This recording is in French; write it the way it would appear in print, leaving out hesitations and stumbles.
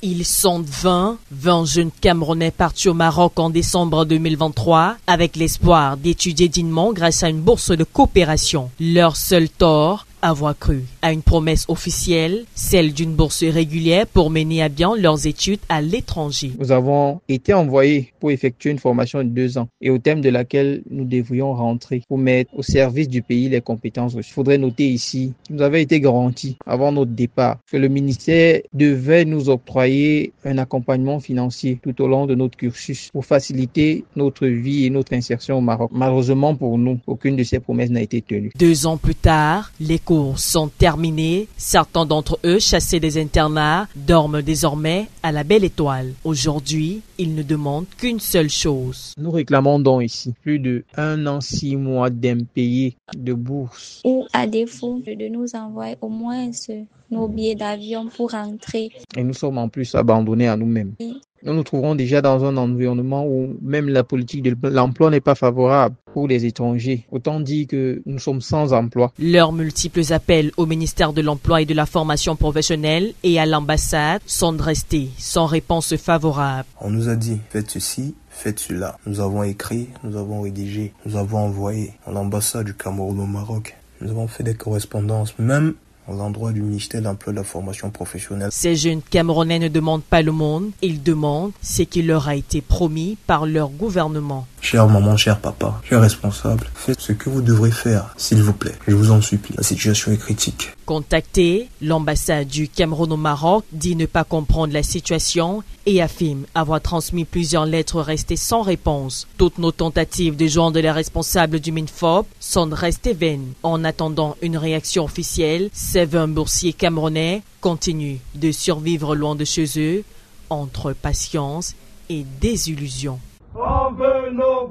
Ils sont 20 jeunes Camerounais partis au Maroc en décembre 2023 avec l'espoir d'étudier dignement grâce à une bourse de coopération. Leur seul tort, avoir cru à une promesse officielle, celle d'une bourse régulière pour mener à bien leurs études à l'étranger. Nous avons été envoyés pour effectuer une formation de 2 ans et au terme de laquelle nous devrions rentrer pour mettre au service du pays les compétences reçues. Il faudrait noter ici qu'il nous avait été garanti avant notre départ que le ministère devait nous octroyer un accompagnement financier tout au long de notre cursus pour faciliter notre vie et notre insertion au Maroc. Malheureusement pour nous, aucune de ces promesses n'a été tenue. 2 ans plus tard, les cours sont terminés. Certains d'entre eux, chassés des internats, dorment désormais à la Belle Étoile. Aujourd'hui, ils ne demandent qu'une seule chose. Nous réclamons donc ici plus de 1 an, 6 mois d'impayés de bourse. Ou à défaut de nous envoyer au moins nos billets d'avion pour rentrer. Et nous sommes en plus abandonnés à nous-mêmes. Nous nous trouvons déjà dans un environnement où même la politique de l'emploi n'est pas favorable pour les étrangers. Autant dire que nous sommes sans emploi. Leurs multiples appels au ministère de l'Emploi et de la Formation professionnelle et à l'ambassade sont restés sans réponse favorable. On nous a dit, faites ceci, faites cela. Nous avons écrit, nous avons rédigé, nous avons envoyé à l'ambassade du Cameroun au Maroc. Nous avons fait des correspondances, même à l'endroit du ministère de l'Emploi et de la Formation professionnelle. Ces jeunes Camerounais ne demandent pas le monde, ils demandent ce qui leur a été promis par leur gouvernement. Chère maman, cher papa, chers responsables, faites ce que vous devrez faire, s'il vous plaît. Je vous en supplie, la situation est critique. Contacté, l'ambassade du Cameroun au Maroc dit ne pas comprendre la situation et affirme avoir transmis plusieurs lettres restées sans réponse. Toutes nos tentatives de joindre les responsables du MINFOP sont restées vaines. En attendant une réaction officielle, ces 20 boursiers camerounais continuent de survivre loin de chez eux entre patience et désillusion. On veut nos